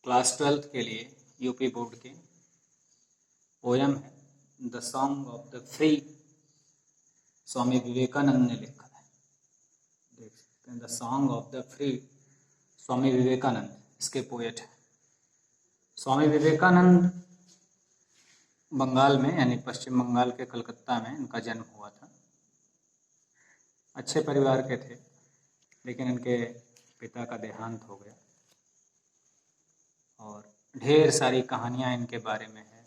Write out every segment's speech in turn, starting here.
Class 12th के लिए UP board के पोयम है the song of the free. Swami Vivekananda ने लिखा है। देख सकते हैं the song of the free, Swami Vivekananda इसके पोएट हैं। स्वामी विवेकानंद बंगाल में यानी पश्चिम बंगाल के कलकत्ता में इनका जन्म हुआ था। अच्छे परिवार के थे, लेकिन इनके पिता का देहांत हो गया और ढेर सारी कहानियां इनके बारे में है।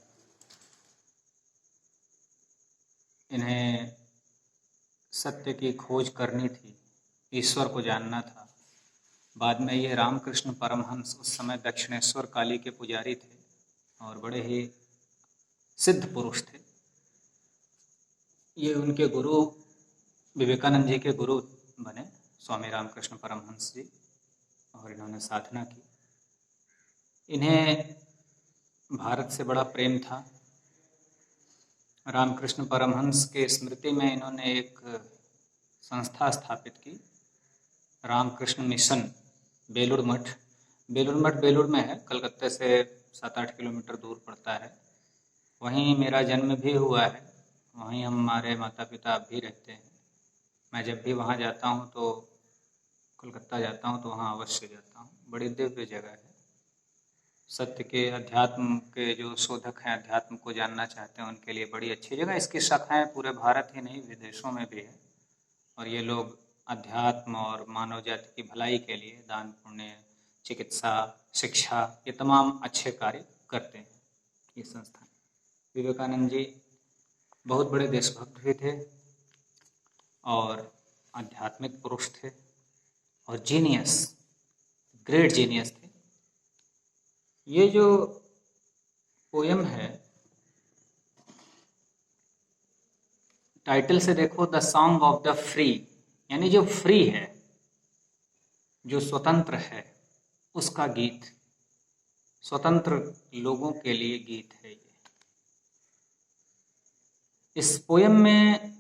इन्हें सत्य की खोज करनी थी, ईश्वर को जानना था। बाद में ये रामकृष्ण परमहंस उस समय दक्षिणेश्वर काली के पुजारी थे और बड़े ही सिद्ध पुरुष थे। ये उनके गुरु विवेकानंद जी के गुरु बने स्वामी रामकृष्ण परमहंस जी, और इन्होंने साधना की। इन्हें भारत से बड़ा प्रेम था। रामकृष्ण परमहंस के स्मृति में इन्होंने एक संस्था स्थापित की, रामकृष्ण मिशन। बेलूर मठ बेलूर में है, कलकत्ते से 7-8 किलोमीटर दूर पड़ता है। वहीं मेरा जन्म भी हुआ है, वहीं हमारे माता पिता अब भी रहते हैं। मैं जब भी वहाँ जाता हूँ तो कलकत्ता जाता हूँ तो वहाँ अवश्य जाता हूँ। बड़ी दिव्य जगह है। सत्य के, अध्यात्म के जो शोधक हैं, अध्यात्म को जानना चाहते हैं, उनके लिए बड़ी अच्छी जगह। इसकी शाखाएं पूरे भारत ही नहीं, विदेशों में भी है। और ये लोग अध्यात्म और मानव जाति की भलाई के लिए दान पुण्य, चिकित्सा, शिक्षा, ये तमाम अच्छे कार्य करते हैं ये संस्थान। विवेकानंद जी बहुत बड़े देशभक्त भी थे और आध्यात्मिक पुरुष थे और जीनियस, ग्रेट जीनियस थे। ये जो पोयम है, टाइटल से देखो the song of the free, यानी जो फ्री है, जो स्वतंत्र है, उसका गीत, स्वतंत्र लोगों के लिए गीत है ये। इस पोयम में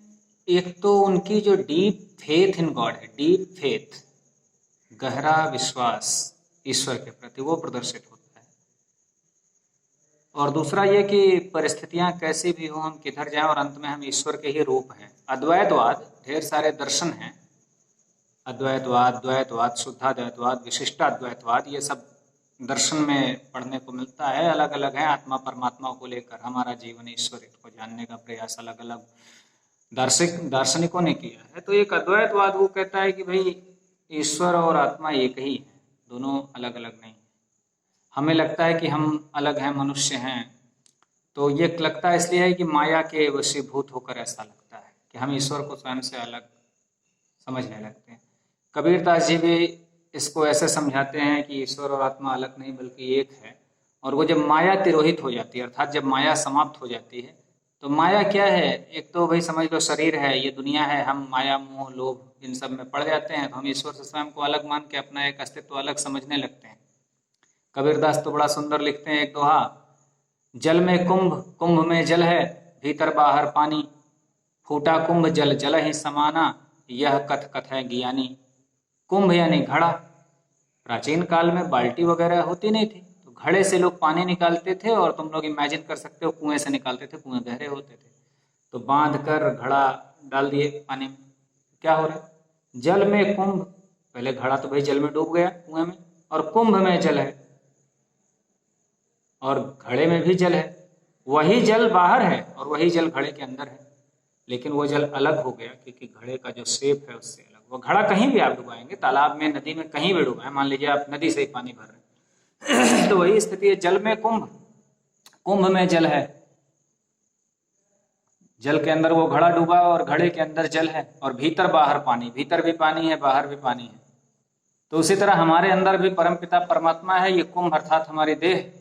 एक तो उनकी जो डीप फेथ इन गॉड है, डीप फेथ, गहरा विश्वास ईश्वर के प्रति, वो प्रदर्शित होता है। और दूसरा ये कि परिस्थितियां कैसी भी हो, हम किधर जाएं और अंत में हम ईश्वर के ही रूप हैं। अद्वैतवाद, ढेर सारे दर्शन हैं, अद्वैतवाद, द्वैतवाद, शुद्धाद्वैतवाद, विशिष्टाद्वैतवाद, ये सब दर्शन में पढ़ने को मिलता है। अलग अलग है आत्मा परमात्मा को लेकर हमारा जीवन, ईश्वर को जानने का प्रयास अलग अलग दार्शनिकों ने किया है। तो एक अद्वैतवाद वो कहता है कि भाई ईश्वर और आत्मा एक ही है, दोनों अलग अलग नहीं। हमें लगता है कि हम अलग हैं, मनुष्य हैं, तो ये लगता है इसलिए है कि माया के वशीभूत होकर ऐसा लगता है कि हम ईश्वर को स्वयं से अलग समझने लगते हैं। कबीरदास जी भी इसको ऐसे समझाते हैं कि ईश्वर और आत्मा अलग नहीं बल्कि एक है। और वो जब माया तिरोहित हो जाती है, अर्थात जब माया समाप्त हो जाती है, तो माया क्या है? एक तो भाई समझ लो शरीर है, ये दुनिया है, हम माया, मोह, लोभ इन सब में पड़ जाते हैं, तो हम ईश्वर से स्वयं को अलग मान के अपना एक अस्तित्व अलग समझने लगते हैं। कबीरदास तो बड़ा सुंदर लिखते हैं एक दोहा, जल में कुंभ, कुंभ में जल है, भीतर बाहर पानी, फूटा कुंभ जल जल ही समाना, यह कथ कथ है ज्ञानी। कुंभ यानी घड़ा। प्राचीन काल में बाल्टी वगैरह होती नहीं थी, तो घड़े से लोग पानी निकालते थे, और तुम लोग इमेजिन कर सकते हो कुएं से निकालते थे, कुएं गहरे होते थे, तो बांध कर घड़ा डाल दिए पानी में, क्या हो रहा है? जल में कुंभ, पहले घड़ा तो भाई जल में डूब गया कुएं में, और कुंभ में जल है और घड़े में भी जल है। वही जल बाहर है और वही जल घड़े के अंदर है, लेकिन वो जल अलग हो गया क्योंकि घड़े का जो शेप है उससे अलग। वो घड़ा कहीं भी आप डुबाएंगे, तालाब में, नदी में, कहीं भी डुबाएं, मान लीजिए आप नदी से ही पानी भर रहे हैं तो वही स्थिति है, जल में कुंभ, कुंभ में जल है। जल के अंदर वो घड़ा डूबा और घड़े के अंदर जल है, और भीतर बाहर पानी, भीतर भी पानी है, बाहर भी पानी है। तो उसी तरह हमारे अंदर भी परमपिता परमात्मा है, ये कुंभ अर्थात हमारी देह।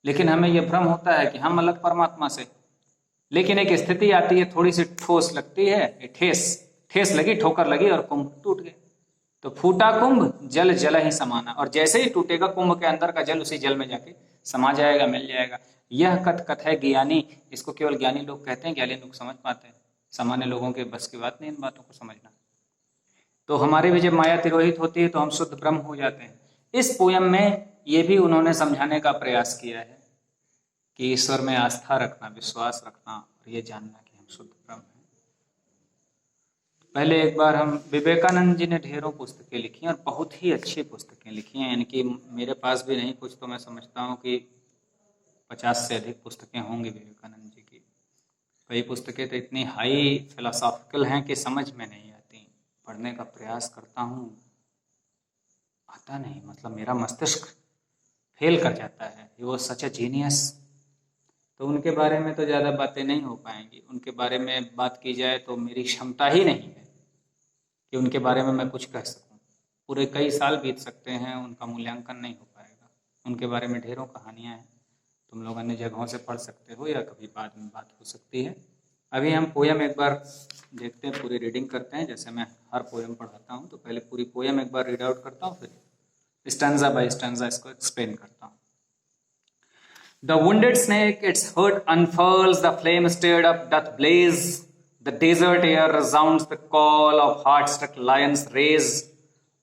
लेकिन हमें यह भ्रम होता है कि हम अलग परमात्मा से। लेकिन एक स्थिति आती है, थोड़ी सी ठोस लगती है, ठेस लगी, ठोकर लगी और कुंभ टूट गए। तो फूटा कुंभ जल जल ही समाना, और जैसे ही टूटेगा कुंभ के अंदर का जल उसी जल में जाके समा जाएगा, मिल जाएगा। यह कथ कथ है ज्ञानी। इसको केवल ज्ञानी लोग कहते हैं, ज्ञानी लोग समझ पाते हैं, सामान्य लोगों के बस की बात नहीं इन बातों को समझना। तो हमारे भी जब माया तिरोहित होती है तो हम शुद्ध ब्रह्म हो जाते हैं। इस पोयम में ये भी उन्होंने समझाने का प्रयास किया है कि ईश्वर में आस्था रखना, विश्वास रखना और ये जानना कि हम शुद्ध ब्रह्म हैं। पहले एक बार हम, विवेकानंद जी ने ढेरों पुस्तकें लिखी हैं और बहुत ही अच्छी पुस्तकें लिखी हैं, यानी कि मेरे पास भी नहीं कुछ तो मैं समझता हूँ कि 50 से अधिक पुस्तकें होंगी विवेकानंद जी की। कई पुस्तकें तो इतनी हाई फिलोसॉफिकल हैं कि समझ में नहीं आती, पढ़ने का प्रयास करता हूँ, आता नहीं, मतलब मेरा मस्तिष्क फेल कर जाता है। वो सच ए जीनियस। तो उनके बारे में तो ज़्यादा बातें नहीं हो पाएंगी, उनके बारे में बात की जाए तो मेरी क्षमता ही नहीं है कि उनके बारे में मैं कुछ कह सकूं। पूरे कई साल बीत सकते हैं, उनका मूल्यांकन नहीं हो पाएगा। उनके बारे में ढेरों कहानियां हैं, तुम लोग अन्य जगहों से पढ़ सकते हो या कभी बाद में बात हो सकती है। अभी हम पोयम एक बार देखते हैं, पूरी रीडिंग करते हैं। जैसे मैं हर पोयम पढ़ाता हूँ तो पहले पूरी पोयम एक बार रीड आउट करता हूँ, फिर स्टैंजा बाय स्टैंजा इसको एक्सप्लेन करता हूँ। The wounded snake its hood unfurls, the flame stirred up doth blaze, the desert air resounds the call of heart-struck lions raise.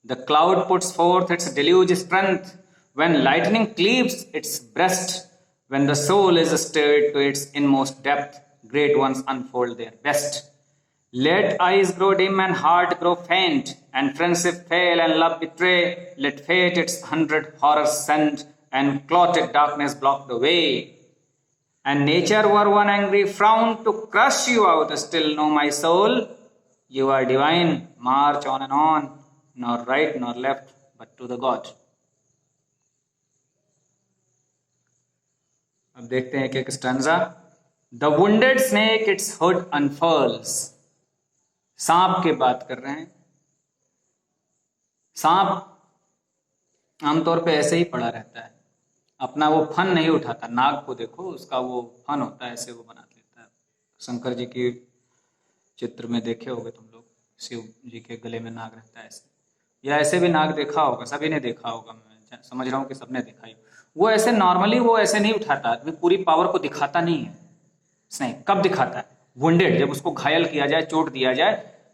The cloud puts forth its deluge strength, when lightning cleaves its breast, when the soul is stirred to its inmost depth, great ones unfold their best. Let eyes grow dim and heart grow faint, and friendship fail and love betray, let fate its 100 horrors send, and clotted darkness block the way. And nature were one angry frown to crush you out, still know my soul, you are divine, march on and on, nor right nor left, but to the God. अब देखते हैं एक एक stanza. The wounded snake its hood unfurls, सांप की बात कर रहे हैं। सांप आमतौर पे ऐसे ही पड़ा रहता है, अपना वो फन नहीं उठाता। नाग को देखो, उसका वो फन होता है, ऐसे वो बना लेता है। शंकर जी के चित्र में देखे होगे तुम लोग, शिव जी के गले में नाग रहता है ऐसे, या ऐसे भी नाग देखा होगा, सभी ने देखा होगा, मैं समझ रहा हूँ कि सबने देखा ही। वो ऐसे नॉर्मली वो ऐसे नहीं उठाता, आदमी पूरी पावर को दिखाता नहीं है। स्नेक कब दिखाता है? वुंडेड, जब उसको घायल किया जाए, चोट दिया जाए,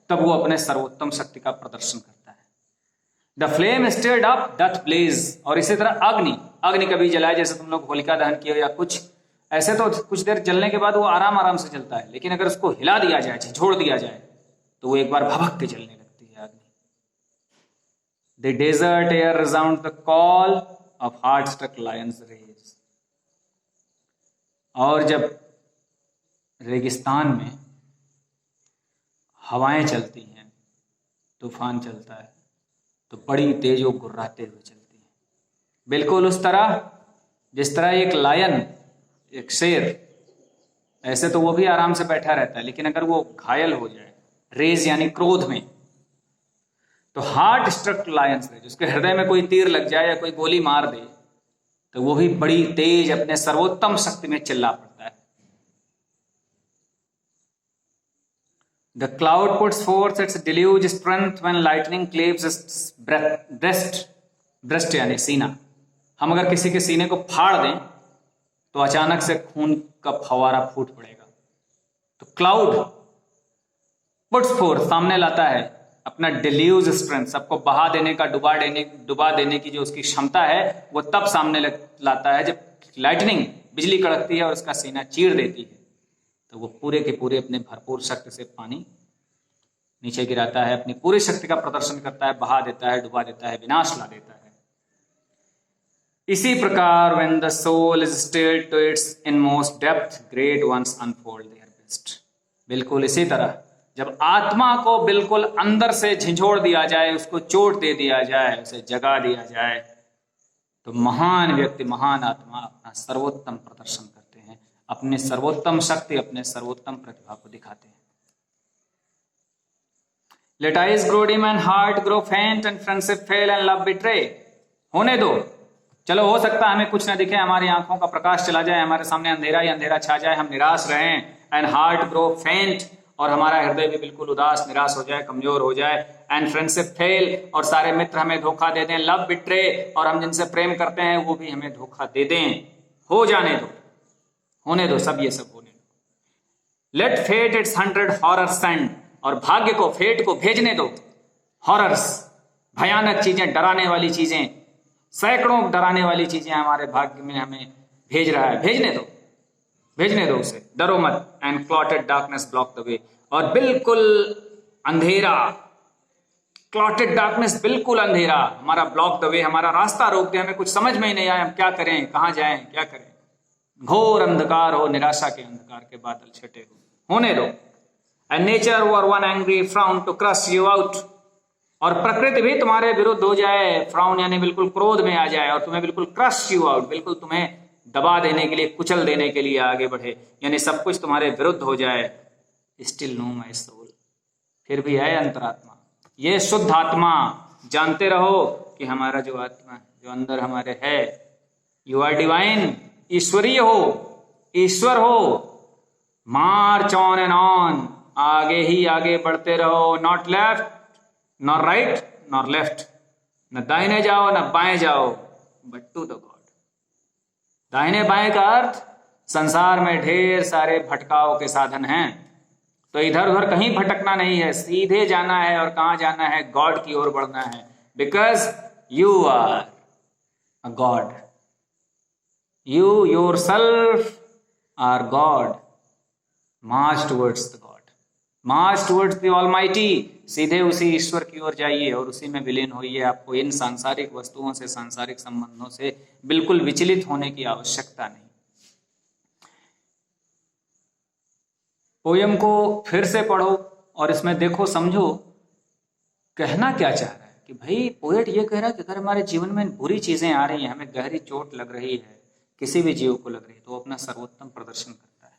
तब वो अपने सर्वोत्तम शक्ति का प्रदर्शन करता है। The flame stirred up the blaze, और इसी तरह अग्नि कभी जलाए, जैसे तुम लोग होलिका दहन किए या कुछ ऐसे, तो कुछ देर जलने के बाद वो आराम से जलता है, लेकिन अगर उसको हिला दिया जाए, झिझोड़ दिया जाए, तो वो एक बार भभक के जलने लगती है अग्नि। The desert air resound the call of heart struck lions rage, और जब रेगिस्तान में हवाएं चलती हैं, तूफान चलता है, तो बड़ी तेज वो गुर्राते हुए चलती हैं, बिल्कुल उस तरह जिस तरह एक लायन, एक शेर, ऐसे तो वो भी आराम से बैठा रहता है, लेकिन अगर वो घायल हो जाए, रेज यानी क्रोध में, तो हार्ट स्ट्रक लायंस रेज, उसके हृदय में कोई तीर लग जाए या कोई गोली मार दे, तो वो भी बड़ी तेज अपने सर्वोत्तम शक्ति में चिल्ला पड़ता है। The cloud puts forth its deluge strength when lightning cleaves its breast यानी सीना। हम अगर किसी के सीने को फाड़ दें तो अचानक से खून का फवारा फूट पड़ेगा। तो क्लाउड पुट्स फोर्थ, सामने लाता है अपना डिल्यूज स्ट्रेंथ, सबको बहा देने का, डुबा देने की जो उसकी क्षमता है, वो तब सामने लाता है जब लाइटनिंग, बिजली कड़कती है और उसका सीना चीर देती है, तो वो पूरे के पूरे अपने भरपूर शक्ति से पानी नीचे गिराता है, अपनी पूरी शक्ति का प्रदर्शन करता है, बहा देता है, डुबा देता है, विनाश ला देता है। इसी प्रकार when the soul is stirred to its inmost depth, great ones unfold their best। बिल्कुल इसी तरह जब आत्मा को बिल्कुल अंदर से झिझोड़ दिया जाए, उसको चोट दे दिया जाए, उसे जगा दिया जाए, तो महान व्यक्ति, महान आत्मा अपना सर्वोत्तम प्रदर्शन करते हैं, अपने सर्वोत्तम शक्ति, अपने सर्वोत्तम प्रतिभा को दिखाते हैं। Let eyes grow dim and heart grow faint and friendship fail and love betray। होने दो, चलो हो सकता है हमें कुछ न दिखे, हमारी आंखों का प्रकाश चला जाए, हमारे सामने अंधेरा ही अंधेरा छा जाए, हम निराश रहें, एंड हार्ट ग्रो फेंट, और हमारा हृदय भी बिल्कुल उदास, निराश हो जाए, कमजोर हो जाए, एंड फ्रेंडशिप फेल, और सारे मित्र हमें धोखा दे दें, लव बिट्रे, और हम जिनसे प्रेम करते हैं वो भी हमें धोखा दे दें। हो जाने दो, होने दो, सब ये सब होने दो। Let fate its 100 horrors send, और भाग्य को, फेट को भेजने दो, हॉरर्स, भयानक चीजें, डराने वाली चीजें, सैकड़ों डराने वाली चीजें हमारे भाग्य में हमें भेज रहा है, भेजने दो उसे, डरो मत। And clotted darkness block the way, और बिल्कुल अंधेरा, क्लॉटेड डार्कनेस बिल्कुल अंधेरा हमारा ब्लॉक द वे, हमारा रास्ता रोक दे, हमें कुछ समझ में ही नहीं आया हम क्या करें, कहाँ जाएं, क्या करें। घोर अंधकार हो, निराशा के अंधकार के बादल छटे हो, होने दो। And nature wear one angry frown to crush you out, और प्रकृति भी तुम्हारे विरुद्ध हो जाए, फ्राउन यानी बिल्कुल क्रोध में आ जाए, और तुम्हें बिल्कुल क्रश यू आउट, बिल्कुल तुम्हें दबा देने के लिए, कुचल देने के लिए आगे बढ़े, यानी सब कुछ तुम्हारे विरुद्ध हो जाए। स्टिल नो माई सोल, फिर भी है अंतरात्मा, ये शुद्ध आत्मा, जानते रहो कि हमारा जो आत्मा है, जो अंदर हमारे है, यू आर डिवाइन, ईश्वरीय हो, ईश्वर हो। मार्च ऑन एंड ऑन, आगे ही आगे बढ़ते रहो, not left not right not left, न दाहिने जाओ न बाएं जाओ, बट टू द गॉड। दाहिने बाएं का अर्थ, संसार में ढेर सारे भटकाव के साधन हैं, तो इधर उधर कहीं भटकना नहीं है, सीधे जाना है, और कहां जाना है, गॉड की ओर बढ़ना है, because you are a God, you yourself are God. March towards the God, march towards the almighty, सीधे उसी ईश्वर की ओर जाइए और उसी में विलीन होइए। आपको इन सांसारिक वस्तुओं से, सांसारिक संबंधों से बिल्कुल विचलित होने की आवश्यकता नहीं। पोयम को फिर से पढ़ो और इसमें देखो, समझो कहना क्या चाह रहा है। कि भाई पोएट ये कह रहा है कि अगर हमारे जीवन में बुरी चीजें आ रही हैं, हमें गहरी चोट लग रही है, किसी भी जीव को लग रही है, तो वो अपना सर्वोत्तम प्रदर्शन करता है।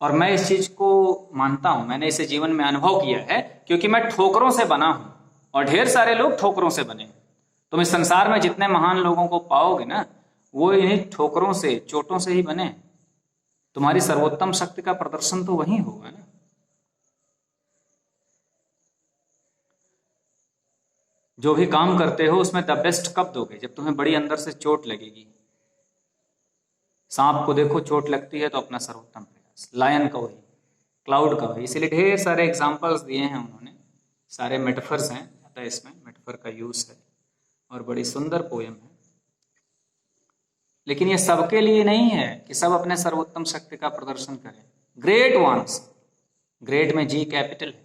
और मैं इस चीज को मानता हूं, मैंने इसे जीवन में अनुभव किया है, क्योंकि मैं ठोकरों से बना हूं और ढेर सारे लोग ठोकरों से बने। तुम इस संसार में जितने महान लोगों को पाओगे ना, वो इन्हीं ठोकरों से, चोटों से ही बने। तुम्हारी सर्वोत्तम शक्ति का प्रदर्शन तो वही होगा ना। जो भी काम करते हो उसमें द बेस्ट कब दोगे, जब तुम्हें बड़ी अंदर से चोट लगेगी। सांप को देखो, चोट लगती है तो अपना सर्वोत्तम प्रयास, लायन का वही, क्लाउड का वही। इसलिए ढेर सारे एग्जाम्पल्स दिए हैं उन्होंने, सारे मेटाफर्स हैं, अतः इसमें मेटाफर का यूज है और बड़ी सुंदर पोयम है। लेकिन ये सबके लिए नहीं है कि सब अपने सर्वोत्तम शक्ति का प्रदर्शन करें। ग्रेट वंस, ग्रेट में जी कैपिटल है,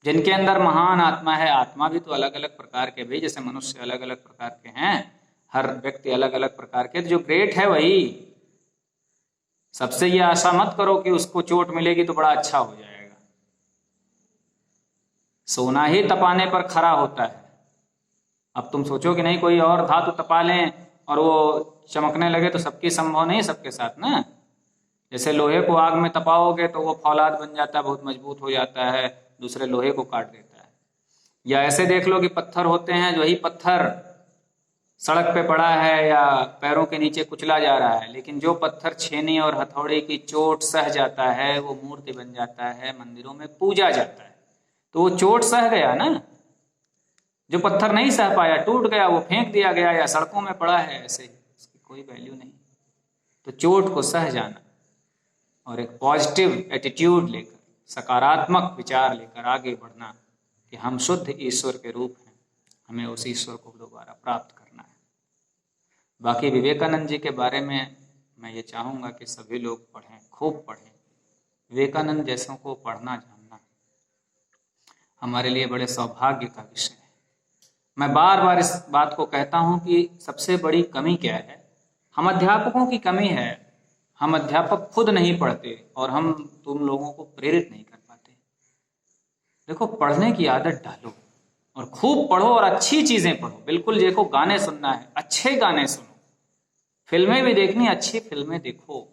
जिनके अंदर महान आत्मा है। आत्मा भी तो अलग अलग प्रकार के भी, जैसे मनुष्य अलग अलग प्रकार के हैं, हर व्यक्ति अलग अलग प्रकार के, तो जो ग्रेट है वही। सबसे ये आशा मत करो कि उसको चोट मिलेगी तो बड़ा अच्छा हो जाएगा। सोना ही तपाने पर खरा होता है। अब तुम सोचो कि नहीं कोई और धातु तपा लें और वो चमकने लगे, तो सबकी संभव नहीं सबके साथ ना। जैसे लोहे को आग में तपाओगे तो वो फौलाद बन जाता है, बहुत मजबूत हो जाता है, दूसरे लोहे को काट देता है। या ऐसे देख लो कि पत्थर होते हैं, जो ही पत्थर सड़क पे पड़ा है या पैरों के नीचे कुचला जा रहा है, लेकिन जो पत्थर छेनी और हथौड़े की चोट सह जाता है, वो मूर्ति बन जाता है, मंदिरों में पूजा जाता है। तो वो चोट सह गया ना। जो पत्थर नहीं सह पाया, टूट गया, वो फेंक दिया गया या सड़कों में पड़ा है, ऐसे उसकी कोई वैल्यू नहीं। तो चोट को सह जाना और एक पॉजिटिव एटीट्यूड लेकर, सकारात्मक विचार लेकर आगे बढ़ना कि हम शुद्ध ईश्वर के रूप हैं, हमें उस ईश्वर को दोबारा प्राप्त करना है। बाकी विवेकानंद जी के बारे में मैं ये चाहूँगा कि सभी लोग पढ़ें, खूब पढ़ें। विवेकानंद जैसों को पढ़ना जानना हमारे लिए बड़े सौभाग्य का विषय है। मैं बार बार इस बात को कहता हूँ कि सबसे बड़ी कमी क्या है, हम अध्यापकों की कमी है। हम अध्यापक खुद नहीं पढ़ते और हम तुम लोगों को प्रेरित नहीं कर पाते। देखो, पढ़ने की आदत डालो और खूब पढ़ो और अच्छी चीजें पढ़ो। बिल्कुल देखो, गाने सुनना है, अच्छे गाने सुनो, फिल्में भी देखनी, अच्छी फिल्में देखो।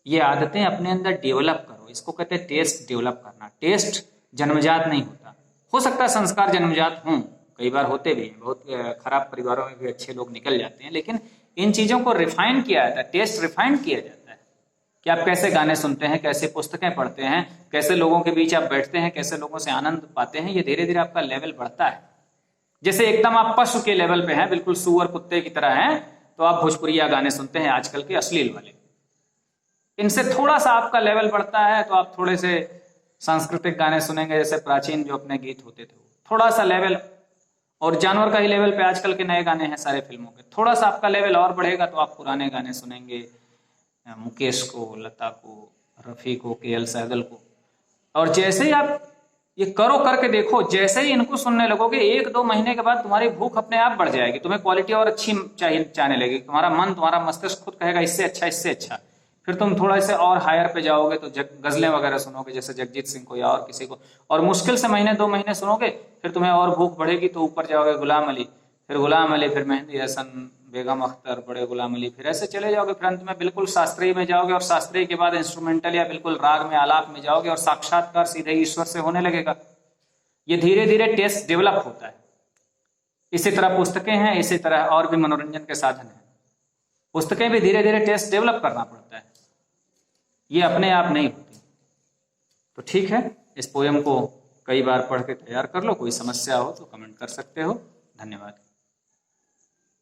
ये आदतें अपने अंदर डेवलप करो। इसको कहते हैं टेस्ट डेवलप करना। टेस्ट जन्मजात नहीं होता। हो सकता है संस्कार जन्मजात हों, कई बार होते भी हैं, बहुत खराब परिवारों में भी अच्छे लोग निकल जाते हैं, लेकिन इन चीजों को रिफाइन किया जाता है, टेस्ट रिफाइन किया जाता है कि आप कैसे गाने सुनते हैं, कैसे पुस्तकें पढ़ते हैं, कैसे लोगों के बीच आप बैठते हैं, कैसे लोगों से आनंद पाते हैं। ये धीरे धीरे आपका लेवल बढ़ता है। जैसे एकदम आप पशु के लेवल पे हैं, बिल्कुल सुअर कुत्ते की तरह हैं, तो आप भोजपुरिया गाने सुनते हैं, आजकल के अश्लील वाले। इनसे थोड़ा सा आपका लेवल बढ़ता है तो आप थोड़े से सांस्कृतिक गाने सुनेंगे, जैसे प्राचीन जो अपने गीत होते थे, थोड़ा सा लेवल और जानवर का ही लेवल पे आजकल के नए गाने हैं सारे फिल्मों के। थोड़ा सा आपका लेवल और बढ़ेगा तो आप पुराने गाने सुनेंगे, मुकेश को, लता को, रफ़ी को, केएल सहगल को। और जैसे ही आप ये करो, करके देखो, जैसे ही इनको सुनने लगोगे 1-2 महीने के बाद तुम्हारी भूख अपने आप बढ़ जाएगी, तुम्हें क्वालिटी और अच्छी चाहिए चाहने लगेगी, तुम्हारा मन, तुम्हारा मस्तिष्क खुद कहेगा इससे अच्छा, इससे अच्छा। फिर तुम थोड़ा से और हायर पे जाओगे तो गजलें वगैरह सुनोगे, जैसे जगजीत सिंह को या और किसी को, और मुश्किल से महीने 2 महीने सुनोगे, फिर तुम्हें और भूख बढ़ेगी तो ऊपर जाओगे गुलाम अली, फिर गुलाम अली, फिर मेहंदी हसन, बेगम अख्तर, बड़े गुलाम अली, फिर ऐसे चले जाओगे, फिर अंत में बिल्कुल शास्त्रीय में जाओगे, और शास्त्रीय के बाद इंस्ट्रूमेंटल या बिल्कुल राग में, आलाप में जाओगे, और साक्षात्कार सीधे ईश्वर से होने लगेगा। ये धीरे धीरे टेस्ट डेवलप होता है। इसी तरह पुस्तकें हैं, इसी तरह और भी मनोरंजन के साधन हैं, पुस्तकें भी धीरे धीरे टेस्ट डेवलप करना पड़ता है, ये अपने आप नहीं होती। तो ठीक है, इस पोयम को कई बार पढ़ के तैयार कर लो, कोई समस्या हो तो कमेंट कर सकते हो। धन्यवाद।